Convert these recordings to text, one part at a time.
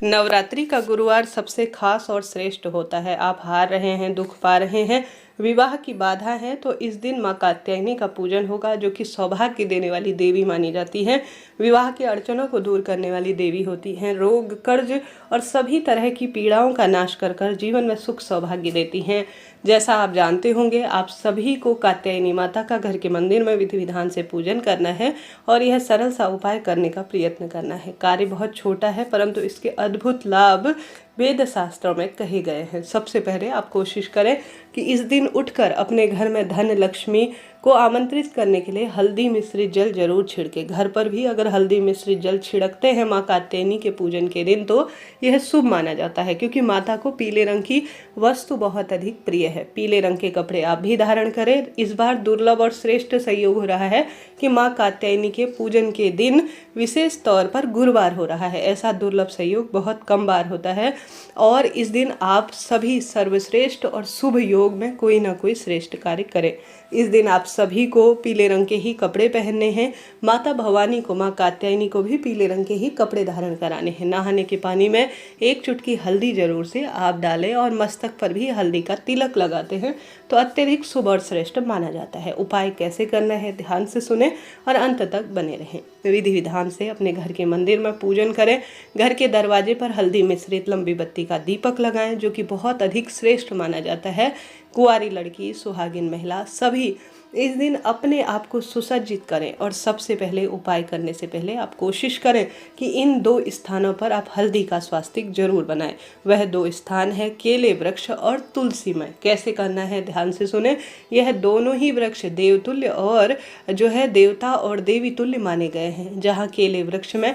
नवरात्रि का गुरुवार सबसे खास और श्रेष्ठ होता है। आप हार रहे हैं, दुख पा रहे हैं, विवाह की बाधा है, तो इस दिन माँ कात्यायनी का पूजन होगा, जो कि सौभाग्य देने वाली देवी मानी जाती है। विवाह के अड़चनों को दूर करने वाली देवी होती हैं। रोग, कर्ज और सभी तरह की पीड़ाओं का नाश कर कर जीवन में सुख सौभाग्य देती हैं। जैसा आप जानते होंगे, आप सभी को कात्यायनी माता का घर के मंदिर में विधि विधान से पूजन करना है और यह सरल सा उपाय करने का प्रयत्न करना है। कार्य बहुत छोटा है, परंतु इसके अद्भुत लाभ वेद शास्त्रों में कहे गए हैं। सबसे पहले आप कोशिश करें कि इस दिन उठकर अपने घर में धन लक्ष्मी को आमंत्रित करने के लिए हल्दी मिश्रित जल जरूर छिड़के। घर पर भी अगर हल्दी मिश्रित जल छिड़कते हैं माँ कात्यायनी के पूजन के दिन, तो यह शुभ माना जाता है, क्योंकि माता को पीले रंग की वस्तु बहुत अधिक प्रिय है। पीले रंग के कपड़े आप भी धारण करें। इस बार दुर्लभ और श्रेष्ठ संयोग हो रहा है कि माँ कात्यायनी के पूजन के दिन विशेष तौर पर गुरुवार हो रहा है। ऐसा दुर्लभ संयोग बहुत कम बार होता है और इस दिन आप सभी सर्वश्रेष्ठ और शुभ योग में कोई ना कोई श्रेष्ठ कार्य करें। इस दिन आप सभी को पीले रंग के ही कपड़े पहनने हैं। माता भवानी को, माँ कात्यायनी को भी पीले रंग के ही कपड़े धारण कराने हैं। नहाने के पानी में एक चुटकी हल्दी जरूर से आप डालें और मस्तक पर भी हल्दी का तिलक लगाते हैं तो अत्यधिक शुभ और श्रेष्ठ माना जाता है। उपाय कैसे करना है ध्यान से सुने और अंत तक बने रहें। विधि विधान से अपने घर के मंदिर में पूजन करें। घर के दरवाजे पर हल्दी मिश्रित लंबी बत्ती का दीपक लगाएं, जो कि बहुत अधिक श्रेष्ठ माना जाता है। कुंवारी लड़की, सुहागिन महिला सभी इस दिन अपने आप को सुसज्जित करें और सबसे पहले उपाय करने से पहले आप कोशिश करें कि इन दो स्थानों पर आप हल्दी का स्वास्तिक जरूर बनाएं। वह दो स्थान है केले वृक्ष और तुलसीमय। कैसे करना है ध्यान से सुने। यह दोनों ही वृक्ष देवतुल्य और जो है देवता और देवी तुल्य माने गए हैं। जहाँ केले वृक्ष में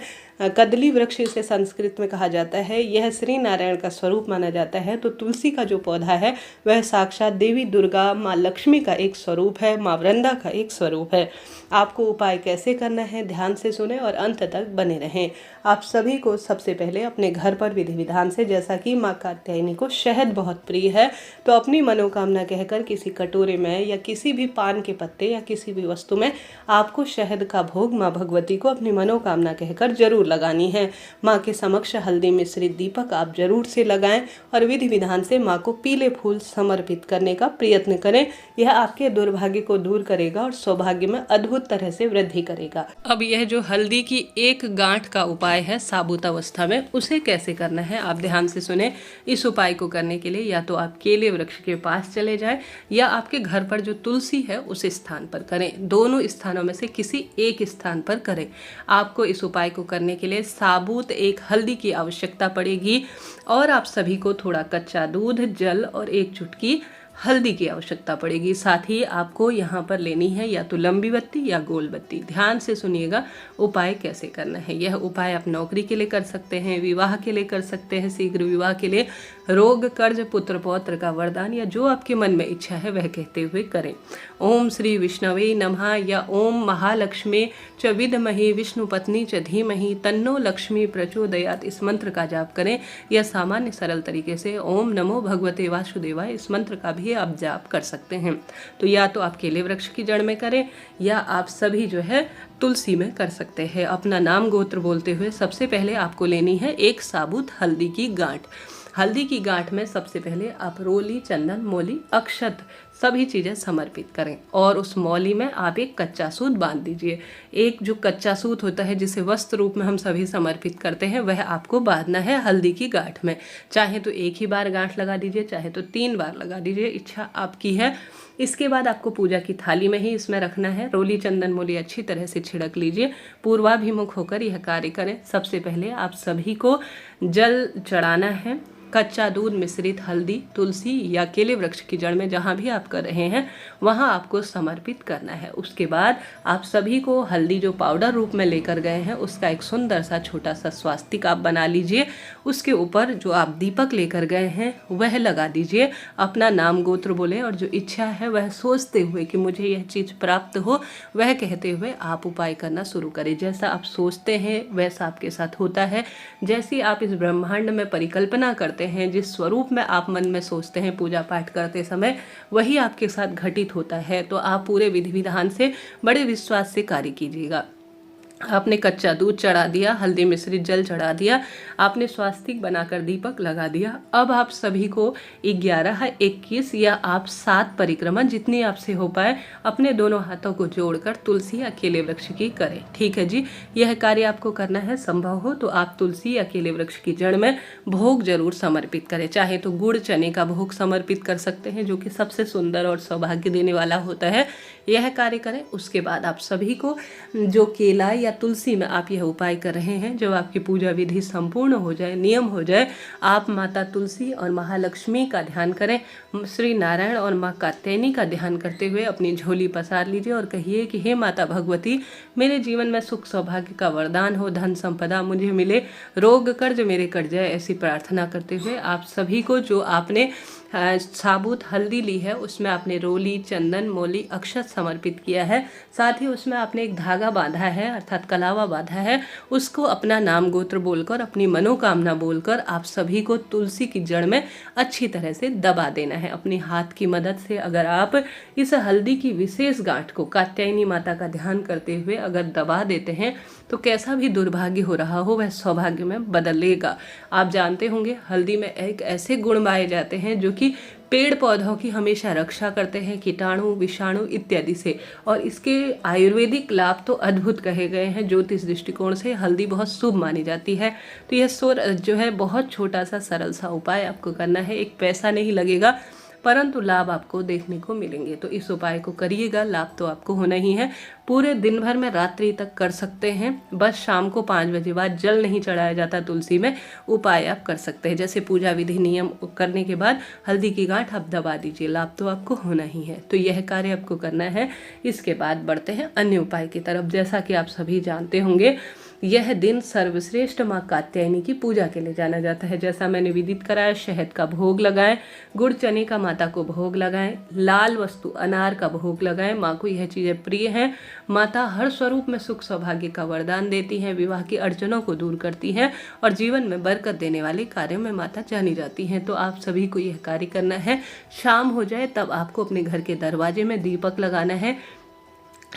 कदली वृक्ष इसे संस्कृत में कहा जाता है, यह श्री नारायण का स्वरूप माना जाता है। तो तुलसी का जो पौधा है वह साक्षात देवी दुर्गा, माँ लक्ष्मी का एक स्वरूप है, माँ वृंदा का एक स्वरूप है। आपको उपाय कैसे करना है ध्यान से सुने और अंत तक बने रहें। आप सभी को सबसे पहले अपने घर पर विधि विधान से, जैसा कि माँ कात्यायनी को शहद बहुत प्रिय है, तो अपनी मनोकामना कहकर किसी कटोरे में या किसी भी पान के पत्ते या किसी भी वस्तु में आपको शहद का भोग माँ भगवती को अपनी मनोकामना कहकर जरूर लगानी है। माँ के समक्ष हल्दी मिश्रित दीपक आप जरूर से लगाएं और विधि विधान से माँ को पीले फूल समर्पित करने का प्रयत्न करें। यह आपके दुर्भाग्य को दूर करेगा और सौभाग्य में अद्भुत तरह से वृद्धि करेगा। अब यह जो हल्दी की एक गांठ का उपाय है साबुत अवस्था में, उसे कैसे करना है आप ध्यान से सुने। इस उपाय को करने के लिए या तो आप केले वृक्ष के पास चले जाएं या आपके घर पर जो तुलसी है उस स्थान पर करें। दोनों स्थानों में से किसी एक स्थान पर करें। आपको इस उपाय को करने के लिए साबुत एक हल्दी की आवश्यकता पड़ेगी और आप सभी को थोड़ा कच्चा दूध, जल और एक चुटकी हल्दी की आवश्यकता पड़ेगी। साथ ही आपको यहाँ पर लेनी है या तो लंबी बत्ती या गोल बत्ती। ध्यान से सुनिएगा उपाय कैसे करना है। यह उपाय आप नौकरी के लिए कर सकते हैं, विवाह के लिए कर सकते हैं, शीघ्र विवाह के लिए, रोग, कर्ज, पुत्र पौत्र का वरदान या जो आपके मन में इच्छा है वह कहते हुए करें। ओम श्री विष्णवे नमः या ओम महालक्ष्मी च विद्महे विष्णु पत्नी च धीमहि तन्नो लक्ष्मी प्रचोदयात् इस मंत्र का जाप करें। यह सामान्य सरल तरीके से ओम नमो भगवते वासुदेवाय इस मंत्र का भी आप जाप कर सकते हैं। तो या तो आप केले वृक्ष की जड़ में करें या आप सभी जो है तुलसी में कर सकते हैं। अपना नाम गोत्र बोलते हुए सबसे पहले आपको लेनी है एक साबुत हल्दी की गांठ। हल्दी की गांठ में सबसे पहले आप रोली, चंदन, मौली, अक्षत सभी चीज़ें समर्पित करें और उस मौली में आप एक कच्चा सूत बांध दीजिए। एक जो कच्चा सूत होता है जिसे वस्त्र रूप में हम सभी समर्पित करते हैं, वह आपको बांधना है हल्दी की गांठ में। चाहे तो एक ही बार गांठ लगा दीजिए, चाहे तो 3 बार लगा दीजिए, इच्छा आपकी है। इसके बाद आपको पूजा की थाली में ही इसमें रखना है। रोली, चंदन, मौली अच्छी तरह से छिड़क लीजिए। पूर्वाभिमुख होकर यह कार्य करें। सबसे पहले आप सभी को जल चढ़ाना है। कच्चा दूध मिश्रित हल्दी, तुलसी या केले वृक्ष की जड़ में जहाँ भी आप कर रहे हैं वहाँ आपको समर्पित करना है। उसके बाद आप सभी को हल्दी जो पाउडर रूप में लेकर गए हैं उसका एक सुंदर सा छोटा सा स्वास्तिक आप बना लीजिए। उसके ऊपर जो आप दीपक लेकर गए हैं वह लगा दीजिए। अपना नाम गोत्र बोले और जो इच्छा है वह सोचते हुए कि मुझे यह चीज़ प्राप्त हो, वह कहते हुए आप उपाय करना शुरू करें। जैसा आप सोचते हैं वैसा आपके साथ होता है। जैसी आप इस ब्रह्मांड में परिकल्पना करते हैं, जिस स्वरूप में आप मन में सोचते हैं पूजा पाठ करते समय, वही आपके साथ घटित होता है। तो आप पूरे विधि विधान से बड़े विश्वास से कार्य कीजिएगा। आपने कच्चा दूध चढ़ा दिया, हल्दी मिश्रित जल चढ़ा दिया, आपने स्वास्तिक बनाकर दीपक लगा दिया। अब आप सभी को 11, 21 या आप 7 परिक्रमा जितनी आपसे हो पाए अपने दोनों हाथों को जोड़कर तुलसी या केले वृक्ष की करें। ठीक है जी, यह कार्य आपको करना है। संभव हो तो आप तुलसी या केले वृक्ष की जड़ में भोग जरूर समर्पित करें। चाहे तो गुड़ चने का भोग समर्पित कर सकते हैं, जो कि सबसे सुंदर और सौभाग्य देने वाला होता है। यह कार्य करें। उसके बाद आप सभी को जो केला या तुलसी में आप यह उपाय कर रहे हैं, जब आपकी पूजा विधि संपूर्ण हो जाए, नियम हो जाए, आप माता तुलसी और महालक्ष्मी का ध्यान करें, श्री नारायण और माँ कात्यायनी का ध्यान करते हुए अपनी झोली पसार लीजिए और कहिए कि हे माता भगवती, मेरे जीवन में सुख सौभाग्य का वरदान हो, धन संपदा मुझे मिले, रोग कर्ज मेरे कट जाए, ऐसी प्रार्थना करते हुए आप सभी को जो आपने साबुत हल्दी ली है उसमें आपने रोली, चंदन, मोली, अक्षत समर्पित किया है, साथ ही उसमें आपने एक धागा बांधा है अर्थात कलावा बांधा है, उसको अपना नाम गोत्र बोलकर, अपनी मनोकामना बोलकर आप सभी को तुलसी की जड़ में अच्छी तरह से दबा देना है अपने हाथ की मदद से। अगर आप इस हल्दी की विशेष गांठ को कात्यायनी माता का ध्यान करते हुए अगर दबा देते हैं तो कैसा भी दुर्भाग्य हो रहा हो वह सौभाग्य में बदलेगा। आप जानते होंगे हल्दी में एक ऐसे गुण पाए जाते हैं जो कि पेड़ पौधों की हमेशा रक्षा करते हैं कीटाणु, विषाणु इत्यादि से, और इसके आयुर्वेदिक लाभ तो अद्भुत कहे गए हैं। ज्योतिष दृष्टिकोण से हल्दी बहुत शुभ मानी जाती है। तो यह जो है बहुत छोटा सा सरल सा उपाय आपको करना है। एक पैसा नहीं लगेगा परंतु लाभ आपको देखने को मिलेंगे। तो इस उपाय को करिएगा, लाभ तो आपको होना ही है। पूरे दिन भर में रात्रि तक कर सकते हैं, बस शाम को 5 बजे बाद जल नहीं चढ़ाया जाता तुलसी में, उपाय आप कर सकते हैं। जैसे पूजा विधि नियम करने के बाद हल्दी की गांठ आप दबा दीजिए, लाभ तो आपको होना ही है। तो यह कार्य आपको करना है। इसके बाद बढ़ते हैं अन्य उपाय की तरफ। जैसा कि आप सभी जानते होंगे यह दिन सर्वश्रेष्ठ माँ कात्यायनी की पूजा के लिए जाना जाता है। जैसा मैंने विदित कराया, शहद का भोग लगाएं, गुड़ चने का माता को भोग लगाएं, लाल वस्तु अनार का भोग लगाएं। माँ को यह चीज़ें प्रिय हैं। माता हर स्वरूप में सुख सौभाग्य का वरदान देती हैं, विवाह की अड़चनों को दूर करती हैं और जीवन में बरकत देने वाले कार्यों में माता जानी जाती हैं। तो आप सभी को यह कार्य करना है। शाम हो जाए तब आपको अपने घर के दरवाजे में दीपक लगाना है,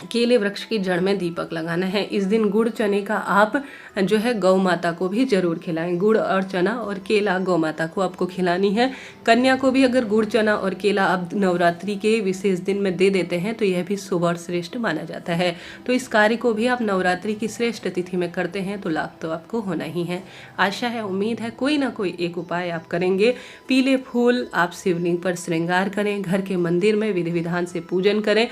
केले वृक्ष की जड़ में दीपक लगाना है। इस दिन गुड़ चने का आप जो है गौ माता को भी जरूर खिलाएं। गुड़ और चना और केला गौ माता को आपको खिलानी है। कन्या को भी अगर गुड़ चना और केला आप नवरात्रि के विशेष दिन में दे देते हैं तो यह भी शुभ और श्रेष्ठ माना जाता है। तो इस कार्य को भी आप नवरात्रि की श्रेष्ठ तिथि में करते हैं तो लाभ तो आपको होना ही है। आशा है, उम्मीद है कोई ना कोई एक उपाय आप करेंगे। पीले फूल आप शिवलिंग पर श्रृंगार करें, घर के मंदिर में विधि विधान से पूजन करें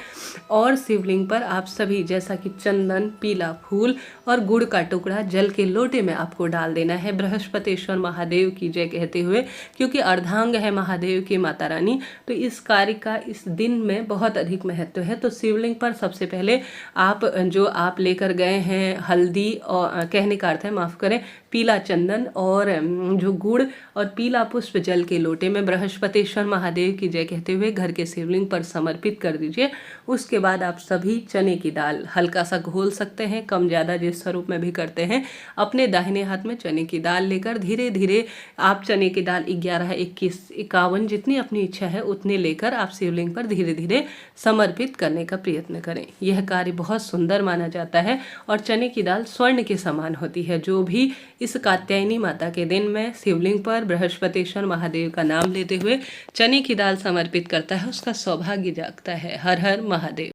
और शिवलिंग पर आप सभी जैसा कि चंदन, पीला फूल और गुड़ का टुकड़ा जल के लोटे में आपको डाल देना है। बृहस्पतिश्वर महादेव की जय कहते हुए, क्योंकि अर्धांग है महादेव की माता रानी, तो इस कार्य का इस दिन में बहुत अधिक महत्व है। तो शिवलिंग पर सबसे पहले आप जो आप लेकर गए हैं हल्दी, और कहने का अर्थ है माफ करें, पीला चंदन और जो गुड़ और पीला पुष्प जल के लोटे में बृहस्पतिश्वर महादेव की जय कहते हुए घर के शिवलिंग पर समर्पित कर दीजिए। उसके बाद आप सभी चने की दाल हल्का सा घोल सकते हैं, कम ज़्यादा जिस स्वरूप में भी करते हैं। अपने दाहिने हाथ में चने की दाल लेकर धीरे धीरे आप चने की दाल 11, 21, 51 जितनी अपनी इच्छा है उतने लेकर आप शिवलिंग पर धीरे धीरे समर्पित करने का प्रयत्न करें। यह कार्य बहुत सुंदर माना जाता है और चने की दाल स्वर्ण के समान होती है। जो भी इस कात्यायनी माता के दिन में शिवलिंग पर बृहस्पतिश्वर महादेव का नाम लेते हुए चने की दाल समर्पित करता है उसका सौभाग्य जागता है। हर हर महादेव।